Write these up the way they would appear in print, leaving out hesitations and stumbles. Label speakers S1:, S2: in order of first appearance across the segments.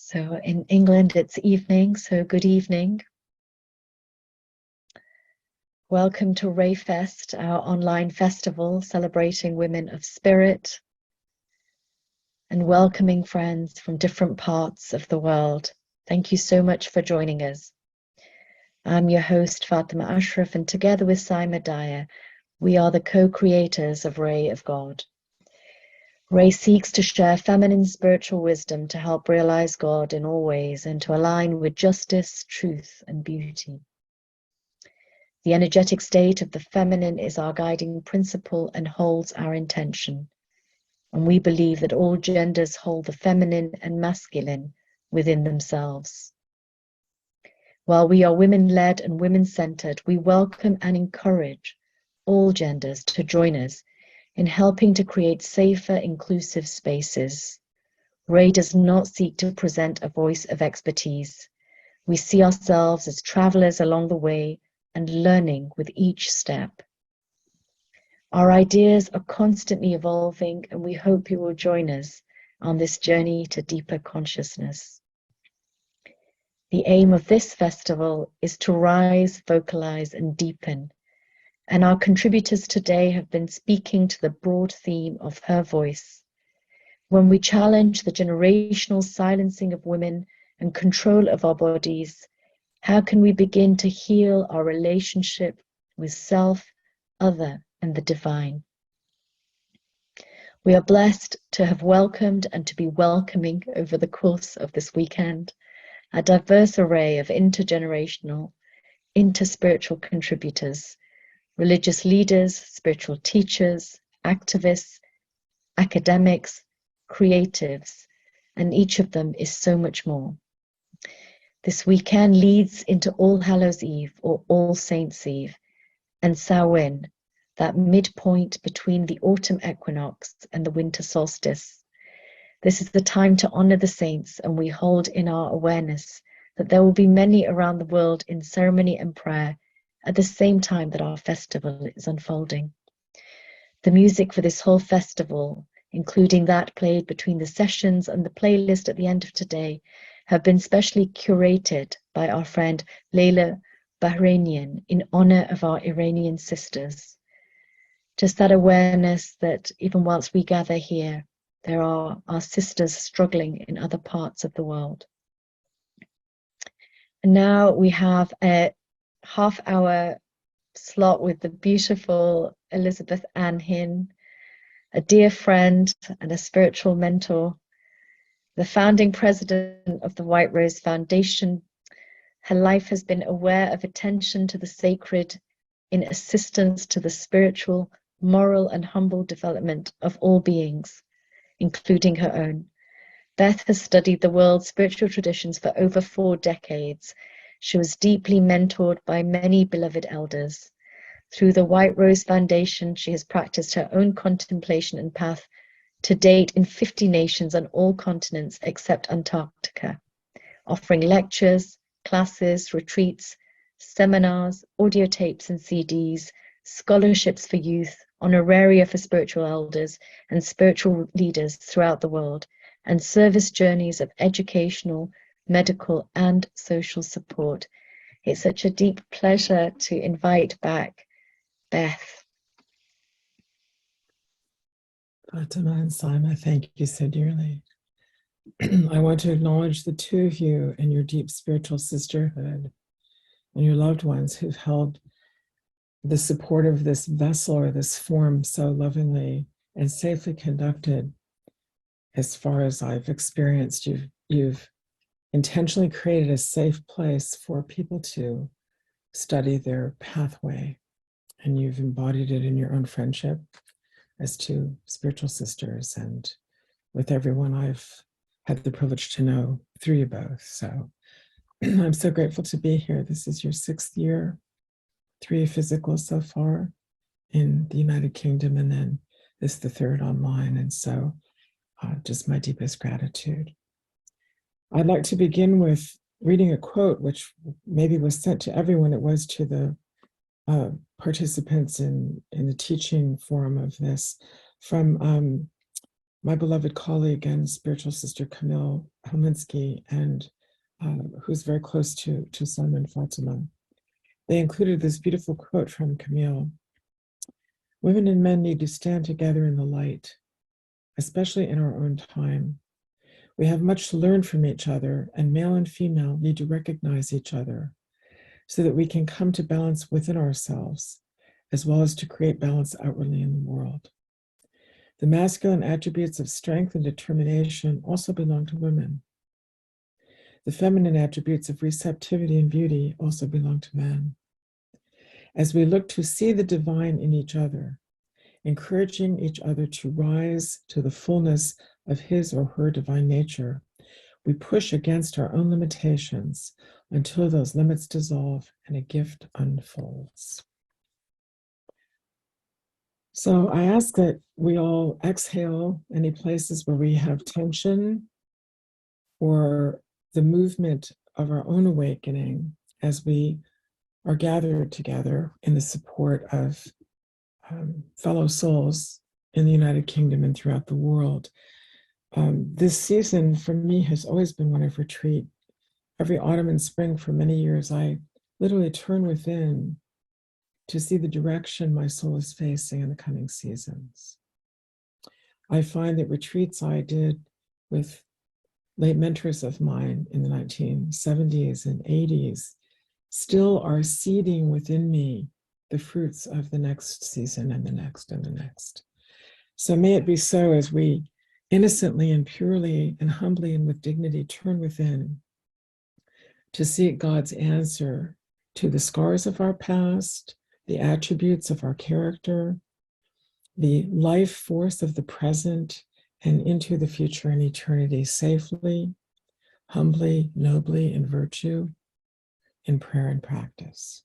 S1: So in England, it's evening, so good evening. Welcome to RAYfest, our online festival celebrating women of spirit and welcoming friends from different parts of the world. Thank you so much for joining us. I'm your host, Fatima Ashraf, and together with Saima Dyer, we are the co-creators of Ray of God. Ray seeks to share feminine spiritual wisdom to help realize God in all ways and to align with justice, truth, and beauty. The energetic state of the feminine is our guiding principle and holds our intention. And we believe that all genders hold the feminine and masculine within themselves. While we are women-led and women-centered, we welcome and encourage all genders to join us in helping to create safer, inclusive spaces. Ray does not seek to present a voice of expertise. We see ourselves as travelers along the way and learning with each step. Our ideas are constantly evolving, and we hope you will join us on this journey to deeper consciousness. The aim of this festival is to rise, vocalize, and deepen. And our contributors today have been speaking to the broad theme of her voice. When we challenge the generational silencing of women and control of our bodies, how can we begin to heal our relationship with self, other, and the divine? We are blessed to have welcomed and to be welcoming over the course of this weekend a diverse array of intergenerational, interspiritual contributors, religious leaders, spiritual teachers, activists, academics, creatives, and each of them is so much more. This weekend leads into All Hallows Eve or All Saints Eve and Samhain, that midpoint between the autumn equinox and the winter solstice. This is the time to honor the saints, and we hold in our awareness that there will be many around the world in ceremony and prayer at the same time that our festival is unfolding. The music for this whole festival, including that played between the sessions and the playlist at the end of today, have been specially curated by our friend Leila Bahrainian in honor of our Iranian sisters. Just that awareness that even whilst we gather here, there are our sisters struggling in other parts of the world. And now we have a half-hour slot with the beautiful Elizabeth Anne Hin, a dear friend and a spiritual mentor, the founding president of the White Rose Foundation. Her life has been aware of attention to the sacred in assistance to the spiritual, moral, and humble development of all beings, including her own. Beth has studied the world's spiritual traditions for over 4 decades. She was deeply mentored by many beloved elders. Through the White Rose Foundation, she has practiced her own contemplation and path to date in 50 nations on all continents except Antarctica, offering lectures, classes, retreats, seminars, audio tapes and CDs, scholarships for youth, honoraria for spiritual elders and spiritual leaders throughout the world, and service journeys of educational, medical, and social support. It's such a deep pleasure to invite back Beth.
S2: Fatima and Saima, thank you so dearly. I want to acknowledge the two of you and your deep spiritual sisterhood and your loved ones who've held the support of this vessel or this form so lovingly and safely conducted. As far as I've experienced, you've intentionally created a safe place for people to study their pathway, and you've embodied it in your own friendship as two spiritual sisters, and with everyone I've had the privilege to know through you both. So I'm so grateful to be here. This is your 6th year, 3 physical so far in the United Kingdom, and then this the 3rd online. And so just my deepest gratitude. I'd like to begin with reading a quote, which maybe was sent to everyone. It was to the participants in the teaching forum of this, from my beloved colleague and spiritual sister Camille Helminski, and who's very close to Simon Fatima. They included this beautiful quote from Camille. Women and men need to stand together in the light, especially in our own time. We have much to learn from each other, and male and female need to recognize each other so that we can come to balance within ourselves, as well as to create balance outwardly in the world. The masculine attributes of strength and determination also belong to women. The feminine attributes of receptivity and beauty also belong to men. As we look to see the divine in each other, encouraging each other to rise to the fullness of his or her divine nature, we push against our own limitations until those limits dissolve and a gift unfolds. So I ask that we all exhale any places where we have tension or the movement of our own awakening as we are gathered together in the support of fellow souls in the United Kingdom and throughout the world. This season for me has always been one of retreat. Every autumn and spring for many years, I literally turn within to see the direction my soul is facing in the coming seasons. I find that retreats I did with late mentors of mine in the 1970s and 80s still are seeding within me the fruits of the next season and the next and the next. So may it be so as we innocently and purely and humbly and with dignity turn within to seek God's answer to the scars of our past, the attributes of our character, the life force of the present, and into the future and eternity safely, humbly, nobly, in virtue, in prayer and practice.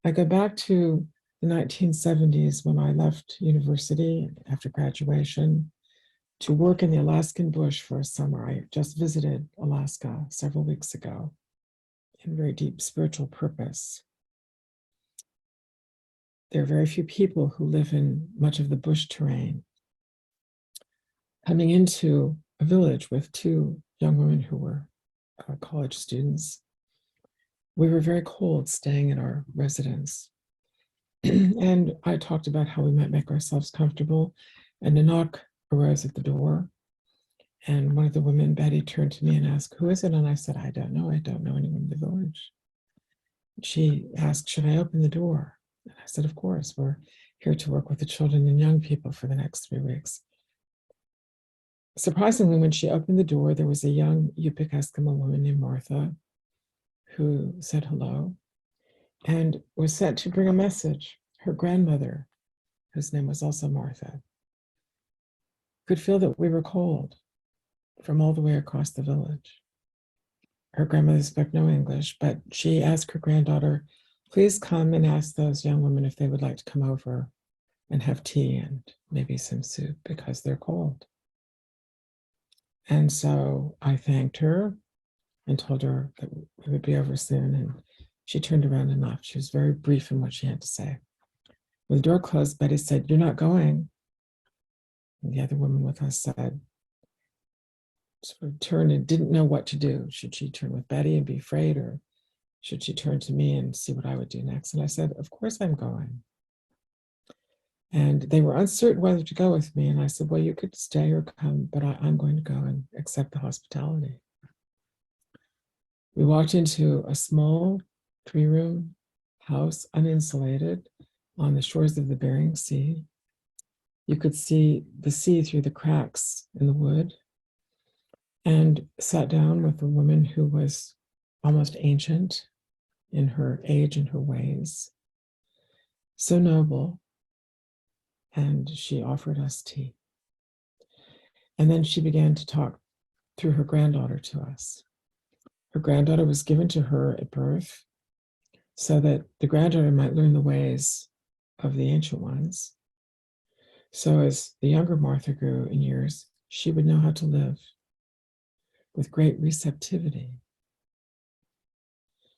S2: I go back to the 1970s when I left university after graduation to work in the Alaskan bush for a summer. I just visited Alaska several weeks ago in very deep spiritual purpose. There are very few people who live in much of the bush terrain. Coming into a village with two young women who were college students, we were very cold staying in our residence. And I talked about how we might make ourselves comfortable, and a knock arose at the door. And one of the women, Betty, turned to me and asked, "Who is it?" And I said, I don't know anyone in the village. She asked, "Should I open the door?" And I said, "Of course, we're here to work with the children and young people for the next 3 weeks." Surprisingly, when she opened the door, there was a young Yupik Eskimo woman named Martha who said hello and was sent to bring a message. Her grandmother, whose name was also Martha, could feel that we were cold from all the way across the village. Her grandmother spoke no English, but she asked her granddaughter, "Please come and ask those young women if they would like to come over and have tea and maybe some soup because they're cold." And so I thanked her and told her that we would be over soon. And she turned around and left. She was very brief in what she had to say. When the door closed, Betty said, "You're not going." And the other woman with us said, sort of turned and didn't know what to do. Should she turn with Betty and be afraid, or should she turn to me and see what I would do next? And I said, "Of course I'm going." And they were uncertain whether to go with me. And I said, "Well, you could stay or come, but I'm going to go and accept the hospitality." We walked into a small 3-room house, uninsulated, on the shores of the Bering Sea. You could see the sea through the cracks in the wood, and sat down with a woman who was almost ancient in her age and her ways, so noble, and she offered us tea. And then she began to talk through her granddaughter to us. Her granddaughter was given to her at birth so that the granddaughter might learn the ways of the ancient ones. So as the younger Martha grew in years, she would know how to live with great receptivity.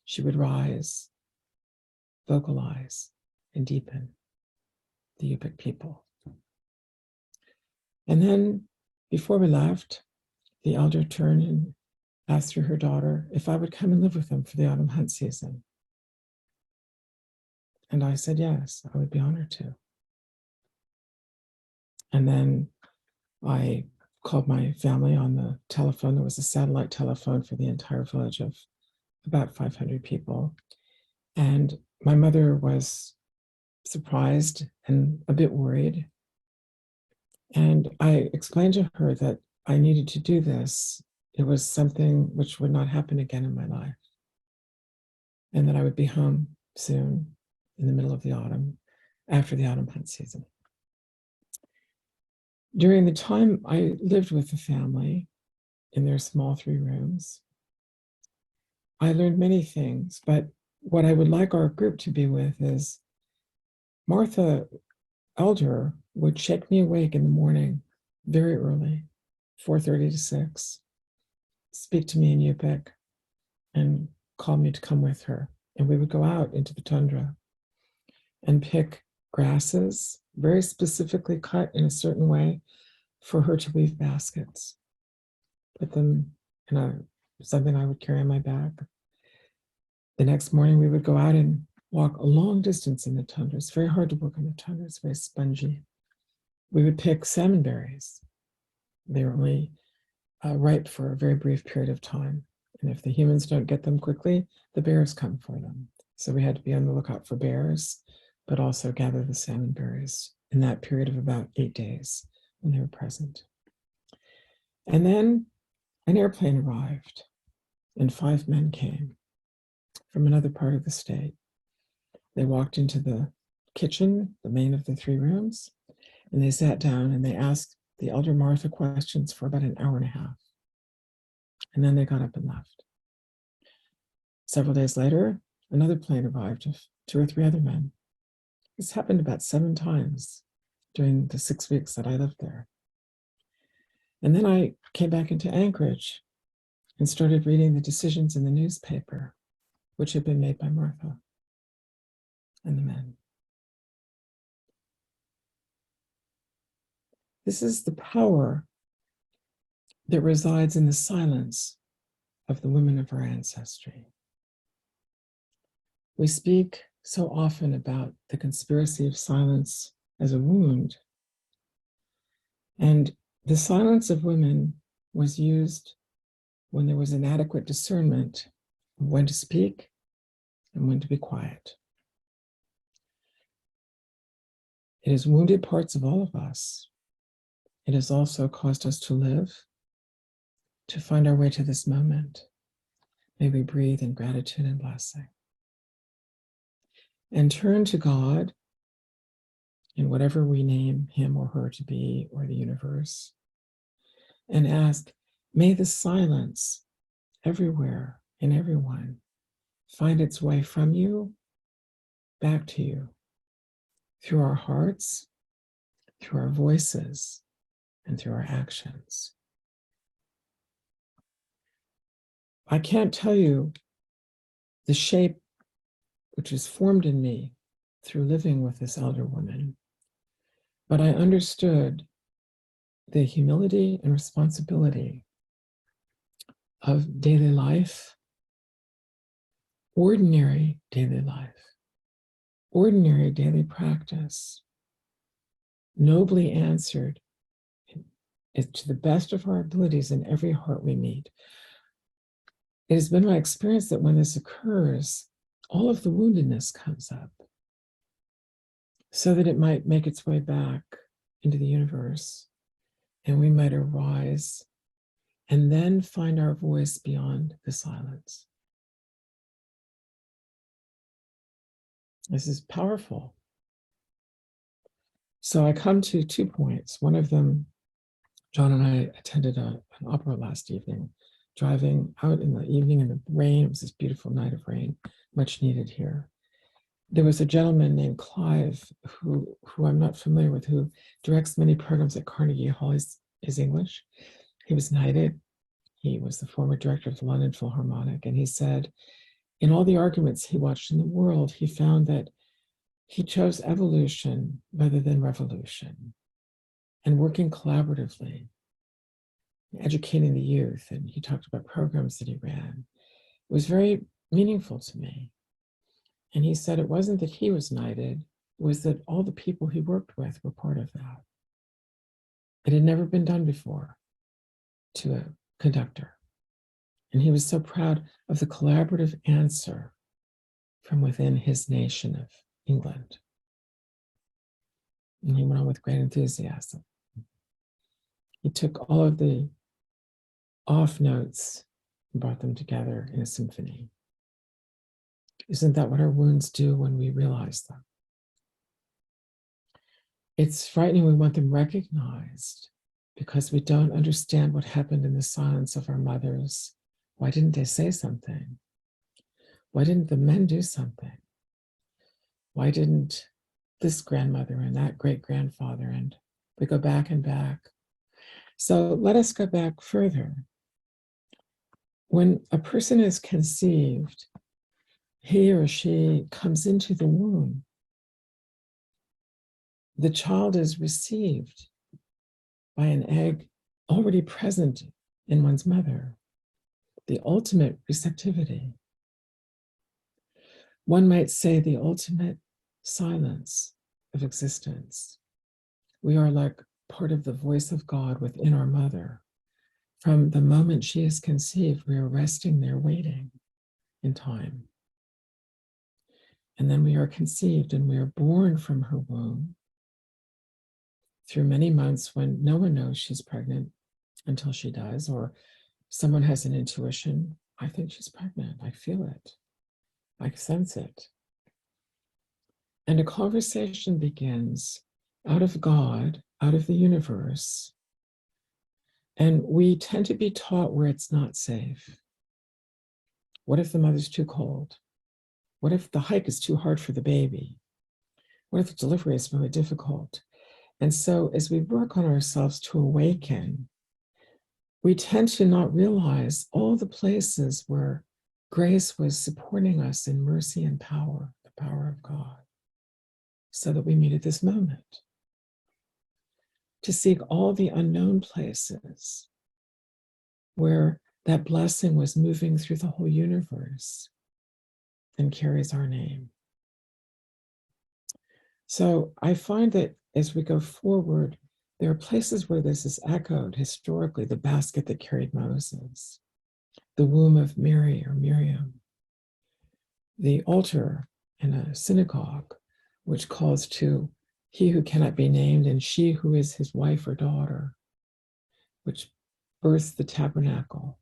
S2: She would rise, vocalize, and deepen the Yupik people. And then before we left, the elder turned and asked through her daughter if I would come and live with them for the autumn hunt season. And I said, yes, I would be honored to. And then I called my family on the telephone. There was a satellite telephone for the entire village of about 500 people. And my mother was surprised and a bit worried. And I explained to her that I needed to do this. It was something which would not happen again in my life. And that I would be home soon in the middle of the autumn, after the autumn hunt season. During the time I lived with the family in their small 3 rooms, I learned many things, but what I would like our group to be with is Martha Elder would shake me awake in the morning very early, 4:30 to 6, speak to me in Yupik, and call me to come with her. And we would go out into the tundra and pick grasses, very specifically cut in a certain way for her to weave baskets. Put them in something I would carry on my back. The next morning we would go out and walk a long distance in the tundra. It's very hard to work in the tundra, it's very spongy. We would pick salmon berries. They were only ripe for a very brief period of time. And if the humans don't get them quickly, the bears come for them. So we had to be on the lookout for bears, but also gather the salmon berries in that period of about 8 days when they were present. And then an airplane arrived, and 5 men came from another part of the state. They walked into the kitchen, the main of the 3 rooms, and they sat down and they asked the elder Martha questions for about an hour and a half. And then they got up and left. Several days later, another plane arrived of 2 or 3 other men. This happened about 7 times during the 6 weeks that I lived there. And then I came back into Anchorage and started reading the decisions in the newspaper, which had been made by Martha and the men. This is the power that resides in the silence of the women of our ancestry. We speak so often about the conspiracy of silence as a wound, and the silence of women was used when there was inadequate discernment of when to speak and when to be quiet. It has wounded parts of all of us. It has also caused us to live, to find our way to this moment. May we breathe in gratitude and blessing. And turn to God in whatever we name him or her to be, or the universe, and ask, may the silence everywhere in everyone find its way from you back to you, through our hearts, through our voices, and through our actions. I can't tell you the shape which is formed in me through living with this elder woman, but I understood the humility and responsibility of daily life, ordinary daily life, ordinary daily practice, nobly answered to the best of our abilities in every heart we meet. It has been my experience that when this occurs, all of the woundedness comes up so that it might make its way back into the universe, and we might arise and then find our voice beyond the silence. This is powerful. So I come to 2 points. One of them, John and I attended an opera last evening, driving out in the evening in the rain. It was this beautiful night of rain, much needed here. There was a gentleman named Clive, who I'm not familiar with, who directs many programs at Carnegie Hall. He's English. He was knighted. He was the former director of the London Philharmonic. And he said, in all the arguments he watched in the world, he found that he chose evolution rather than revolution. and working collaboratively, educating the youth. And he talked about programs that he ran. It was very meaningful to me. And he said it wasn't that he was knighted, it was that all the people he worked with were part of that. It had never been done before to a conductor. And he was so proud of the collaborative answer from within his nation of England. And he went on with great enthusiasm. He took all of the off notes and brought them together in a symphony. Isn't that what our wounds do when we realize them? It's frightening. We want them recognized because we don't understand what happened in the silence of our mothers. Why didn't they say something? Why didn't the men do something? Why didn't this grandmother and that great-grandfather? And we go back and back. So let us go back further. When a person is conceived, he or she comes into the womb. The child is received by an egg already present in one's mother, the ultimate receptivity. One might say the ultimate silence of existence. We are like part of the voice of God within our mother. From the moment she is conceived, we are resting there waiting in time. And then we are conceived and we are born from her womb through many months when no one knows she's pregnant until she does, or someone has an intuition. I think she's pregnant. I feel it. I sense it. And a conversation begins out of God, out of the universe. And we tend to be taught where it's not safe. What if the mother's too cold? What if the hike is too hard for the baby? What if the delivery is really difficult? And so as we work on ourselves to awaken, we tend to not realize all the places where grace was supporting us in mercy and power, the power of God, so that we meet at this moment. To seek all the unknown places where that blessing was moving through the whole universe and carries our name. So I find that as we go forward, there are places where this is echoed historically, the basket that carried Moses, the womb of Mary or Miriam, the altar in a synagogue, which calls to he who cannot be named and she who is his wife or daughter, which births the tabernacle,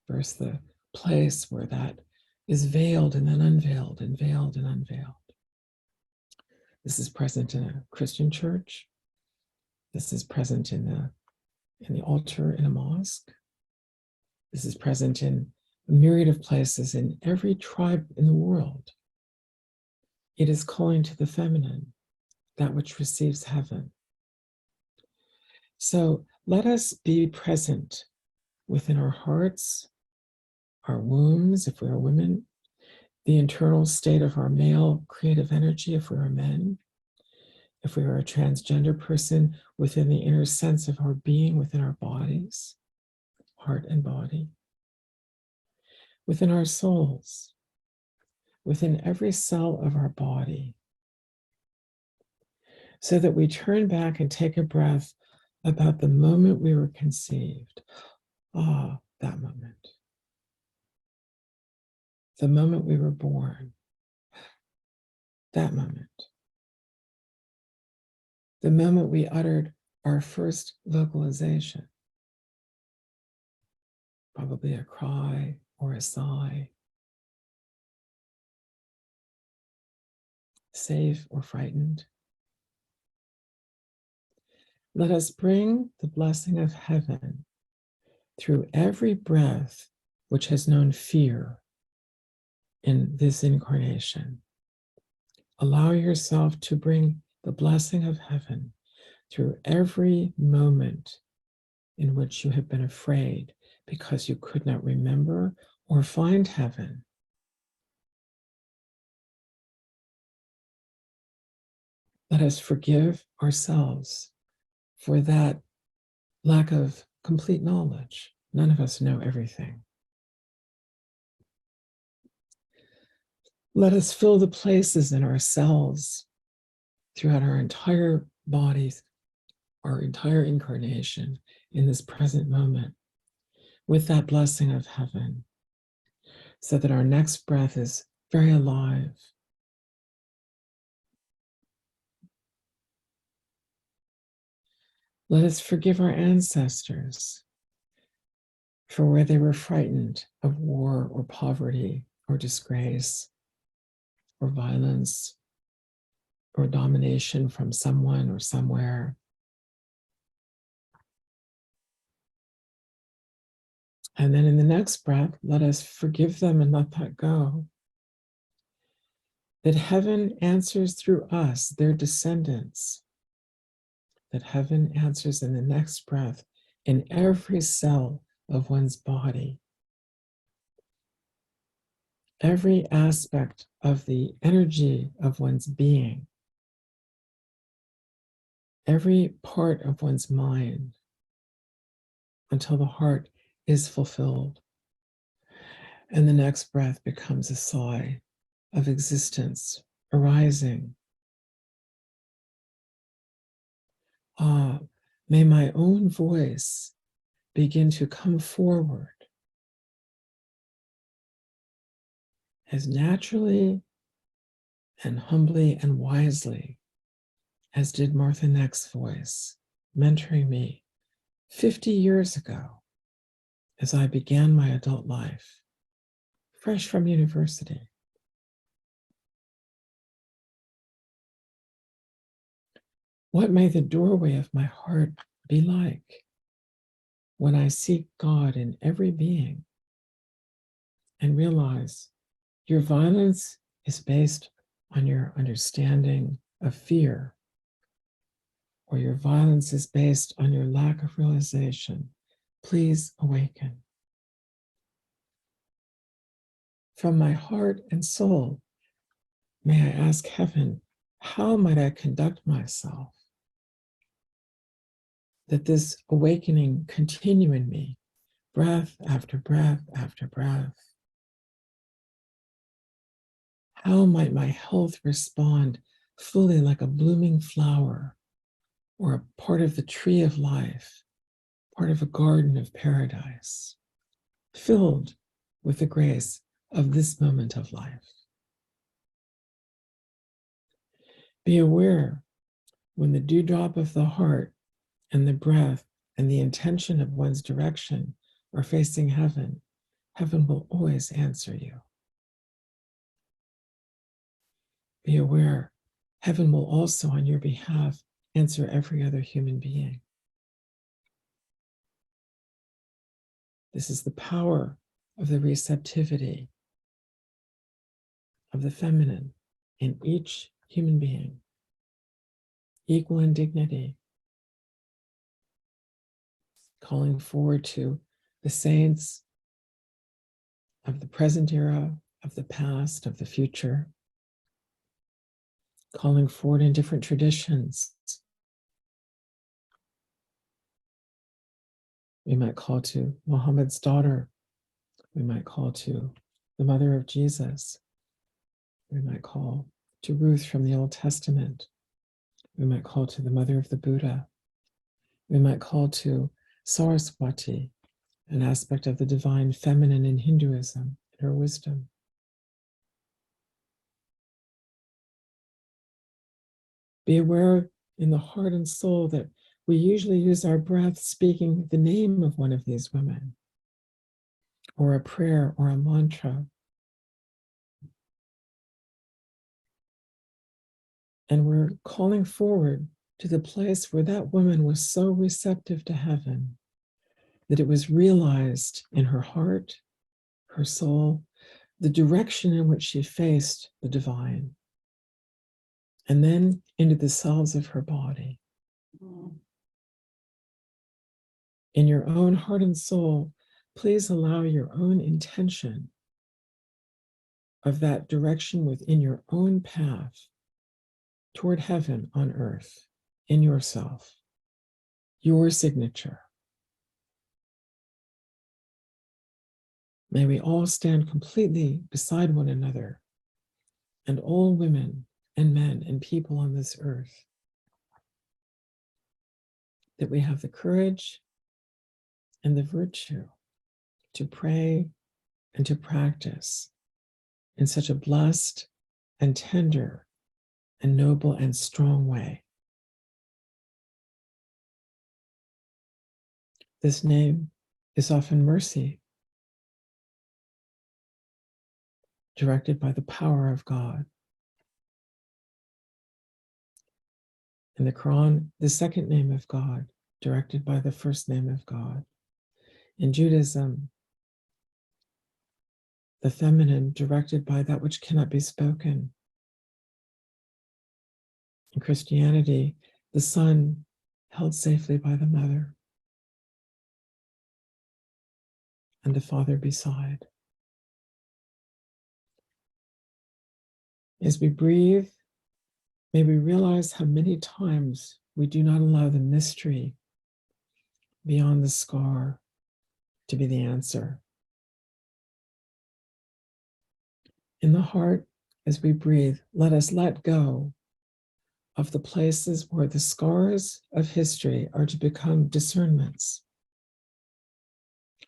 S2: births the place where that is veiled and then unveiled and veiled and unveiled. This is present in a Christian church. This is present in the altar in a mosque. This is present in a myriad of places in every tribe in the world. It is calling to the feminine, that which receives heaven. So let us be present within our hearts, our wombs, if we are women, the internal state of our male creative energy, if we are men, if we are a transgender person, within the inner sense of our being within our bodies, heart and body, within our souls, within every cell of our body, so that we turn back and take a breath about the moment we were conceived. Ah, that moment. The moment we were born. That moment. The moment we uttered our first vocalization. Probably a cry or a sigh. Safe or frightened. Let us bring the blessing of heaven through every breath which has known fear in this incarnation. Allow yourself to bring the blessing of heaven through every moment in which you have been afraid because you could not remember or find heaven. Let us forgive ourselves for that lack of complete knowledge. None of us know everything. Let us fill the places in ourselves throughout our entire bodies, our entire incarnation in this present moment with that blessing of heaven, so that our next breath is very alive. Let us forgive our ancestors for where they were frightened of war or poverty or disgrace or violence or domination from someone or somewhere. And then in the next breath, let us forgive them and let that go. That heaven answers through us, their descendants. That heaven answers in the next breath in every cell of one's body. Every aspect of the energy of one's being. Every part of one's mind, until the heart is fulfilled. And the next breath becomes a sigh of existence arising. Ah, may my own voice begin to come forward as naturally and humbly and wisely as did Martha Neck's voice, mentoring me 50 years ago as I began my adult life, fresh from university. What may the doorway of my heart be like when I seek God in every being and realize your violence is based on your understanding of fear, or your violence is based on your lack of realization? Please awaken. From my heart and soul, may I ask heaven, how might I conduct myself that this awakening continue in me, breath after breath after breath? How might my health respond fully like a blooming flower or a part of the tree of life, part of a garden of paradise, filled with the grace of this moment of life? Be aware when the dewdrop of the heart and the breath and the intention of one's direction are facing heaven, heaven will always answer you. Be aware, heaven will also on your behalf answer every other human being. This is the power of the receptivity of the feminine in each human being, equal in dignity, calling forward to the saints of the present era, of the past, of the future, calling forward in different traditions. We might call to Muhammad's daughter. We might call to the mother of Jesus. We might call to Ruth from the Old Testament. We might call to the mother of the Buddha. We might call to Saraswati, an aspect of the divine feminine in Hinduism, and her wisdom. Be aware in the heart and soul that we usually use our breath speaking the name of one of these women, or a prayer or a mantra. And we're calling forward to the place where that woman was so receptive to heaven that it was realized in her heart, her soul, the direction in which she faced the divine, and then into the cells of her body. In your own heart and soul, please allow your own intention of that direction within your own path toward heaven on earth, in yourself. your signature. May we all stand completely beside one another and all women and men and people on this earth, that we have the courage and the virtue to pray and to practice in such a blessed and tender and noble and strong way. This name is often mercy, directed by the power of God. In the Quran, the second name of God, directed by the first name of God. In Judaism, the feminine, directed by that which cannot be spoken. In Christianity, the son, held safely by the mother, and the father beside. As we breathe, may we realize how many times we do not allow the mystery beyond the scar to be the answer. In the heart, as we breathe, let us let go of the places where the scars of history are to become discernments.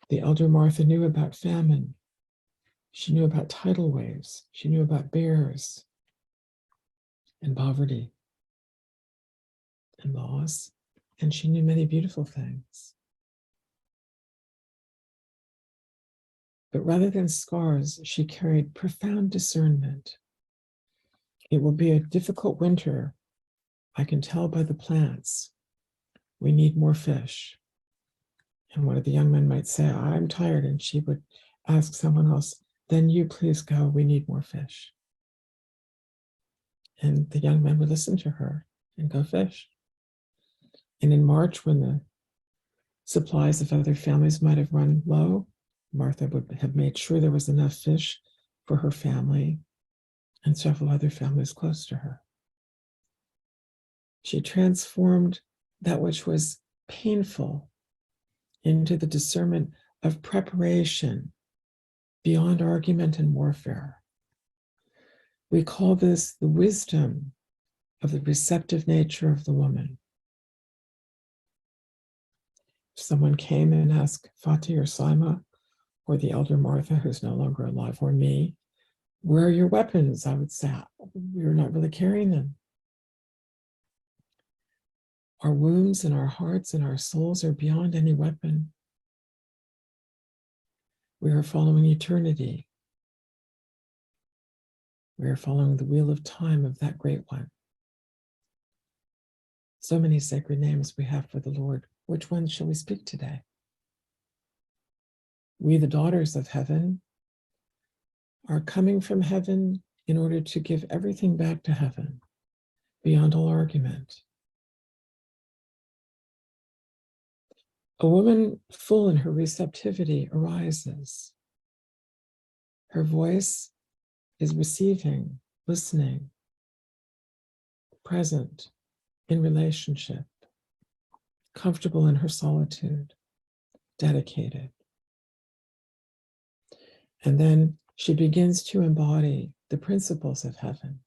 S2: The elder Martha knew about famine. She knew about tidal waves. She knew about bears and poverty and loss. And she knew many beautiful things. But rather than scars, she carried profound discernment. It will be a difficult winter. I can tell by the plants. We need more fish. And one of the young men might say, I'm tired. And she would ask someone else, then you please go. We need more fish. And the young men would listen to her and go fish. And in March, when the supplies of other families might have run low, Martha would have made sure there was enough fish for her family and several other families close to her. She transformed that which was painful into the discernment of preparation beyond argument and warfare. We call this the wisdom of the receptive nature of the woman. If someone came and asked Fatih or Saima, or the elder Martha, who's no longer alive, or me, where are your weapons? I would say, we're not really carrying them. Our wounds and our hearts and our souls are beyond any weapon. We are following eternity. We are following the wheel of time of that great one. So many sacred names we have for the Lord. Which one shall we speak today? We, the daughters of heaven, are coming from heaven in order to give everything back to heaven, beyond all argument. A woman full in her receptivity arises. Her voice is receiving, listening, present in relationship, comfortable in her solitude, dedicated. And then she begins to embody the principles of heaven.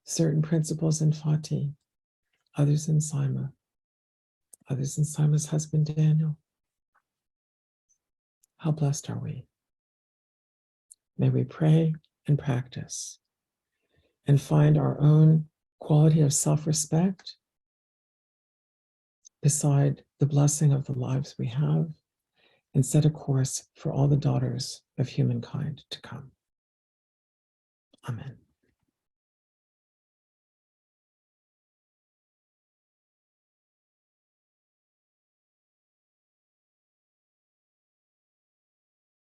S2: Certain principles in Fatih, others in Saima, others in Saima's husband, Daniel. How blessed are we? May we pray and practice and find our own quality of self-respect beside the blessing of the lives we have, and set a course for all the daughters of humankind to come. Amen.